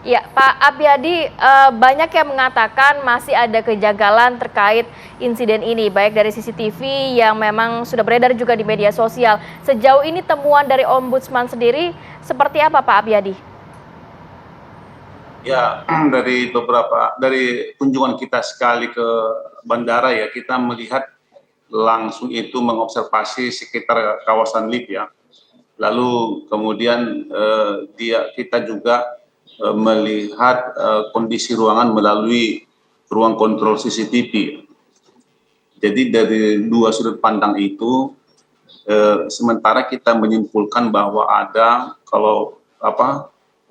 Ya, Pak Apiyadi, banyak yang mengatakan masih ada kejanggalan terkait insiden ini, baik dari CCTV yang memang sudah beredar juga di media sosial. Sejauh ini temuan dari Ombudsman sendiri seperti apa, Pak Apiyadi? Ya, dari kunjungan kita sekali ke bandara ya, kita melihat langsung itu mengobservasi sekitar kawasan lift ya. Lalu kemudian kita juga melihat kondisi ruangan melalui ruang kontrol CCTV. Jadi dari dua sudut pandang itu, sementara kita menyimpulkan bahwa ada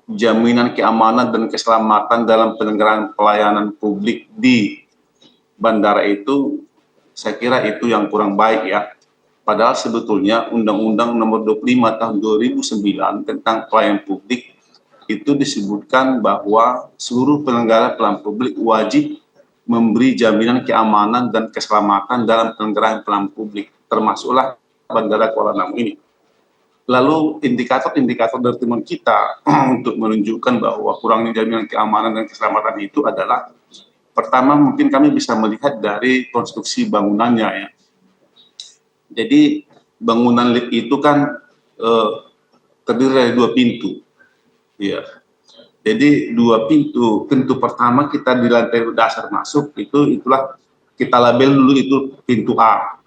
jaminan keamanan dan keselamatan dalam penyelenggaraan pelayanan publik di bandara itu, saya kira itu yang kurang baik ya. Padahal sebetulnya Undang-Undang Nomor 25 Tahun 2009 tentang pelayanan publik itu disebutkan bahwa seluruh penyelenggara pelayanan publik wajib memberi jaminan keamanan dan keselamatan dalam penyelenggaraan pelayanan publik, termasuklah Bandara Kuala Namu ini. Lalu indikator-indikator dari teman kita untuk menunjukkan bahwa kurangnya jaminan keamanan dan keselamatan itu adalah, pertama mungkin kami bisa melihat dari konstruksi bangunannya ya. Jadi bangunan lift itu kan terdiri dari dua pintu. Ya. Jadi dua pintu. Pintu pertama kita di lantai dasar masuk itulah kita label dulu itu pintu A.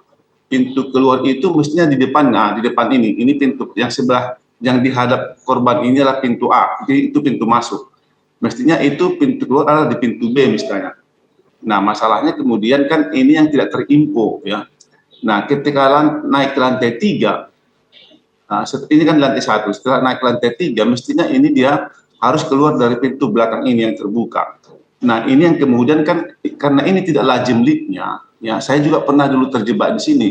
Pintu keluar itu mestinya di depannya, di depan ini. Ini pintu yang sebelah yang dihadap korban ini adalah pintu A. Jadi itu pintu masuk. Mestinya itu pintu keluar adalah di pintu B misalnya. Nah, masalahnya kemudian kan ini yang tidak terinfo ya. Nah, ketika naik ke lantai 3, nah, ini kan lantai 1, setelah naik ke lantai 3, mestinya ini dia harus keluar dari pintu belakang ini yang terbuka. Nah, ini yang kemudian kan, karena ini tidak lazim liftnya, ya saya juga pernah dulu terjebak di sini.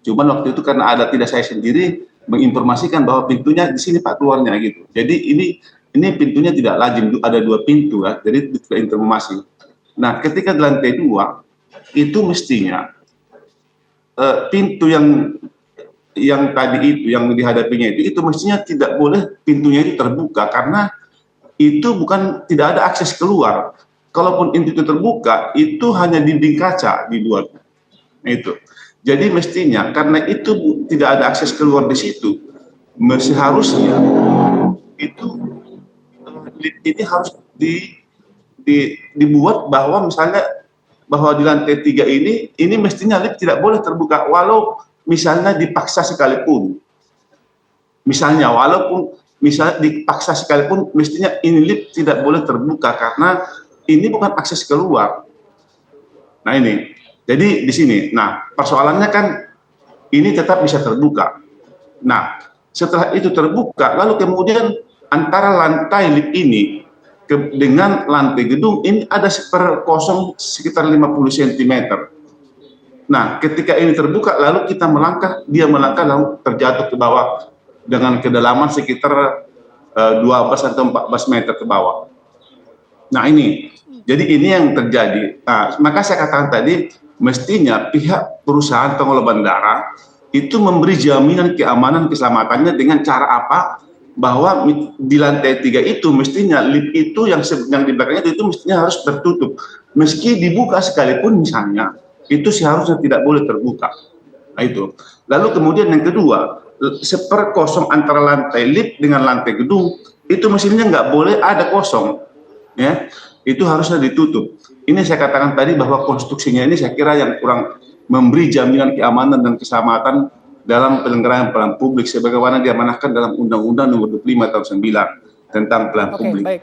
Cuman waktu itu karena ada tidak saya sendiri menginformasikan bahwa pintunya di sini Pak keluarnya gitu. Jadi ini pintunya tidak lazim, ada dua pintu ya, jadi tidak informasi. Nah, ketika di lantai 2, itu mestinya pintu yang tadi itu yang dihadapinya itu mestinya tidak boleh pintunya itu terbuka, karena itu bukan tidak ada akses keluar. Kalaupun pintu itu terbuka, itu hanya dinding kaca di luar. Itu. Jadi mestinya karena itu tidak ada akses keluar di situ, seharusnya itu ini harus dibuat bahwa misalnya bahwa di lantai 3 ini mestinya lift tidak boleh terbuka, walau misalnya dipaksa sekalipun. Misalnya walaupun misalnya dipaksa sekalipun, mestinya ini lift tidak boleh terbuka karena ini bukan akses keluar. Nah ini, jadi di sini. Nah persoalannya kan ini tetap bisa terbuka. Nah setelah itu terbuka, lalu kemudian antara lantai lift ini dengan lantai gedung ini ada kosong sekitar 50 cm. Nah, ketika ini terbuka, lalu kita melangkah, dia melangkah lalu terjatuh ke bawah dengan kedalaman sekitar 12 atau 14 meter ke bawah. Nah ini, jadi ini yang terjadi. Nah, maka saya katakan tadi, mestinya pihak perusahaan pengelola bandara itu memberi jaminan keamanan keselamatannya dengan cara apa? Bahwa di lantai 3 itu mestinya lift itu yang di belakangnya itu mestinya harus tertutup. Meski dibuka sekalipun misalnya, itu seharusnya tidak boleh terbuka. Nah itu. Lalu kemudian yang kedua, seperkosong antara lantai lift dengan lantai gedung, itu mestinya nggak boleh ada kosong. Ya, itu harusnya ditutup. Ini saya katakan tadi bahwa konstruksinya ini saya kira yang kurang memberi jaminan keamanan dan keselamatan dalam penyelenggaraan pelayanan publik sebagaimana diamanahkan dalam Undang-Undang Nomor 25 Tahun 9 tentang pelayanan publik. Baik.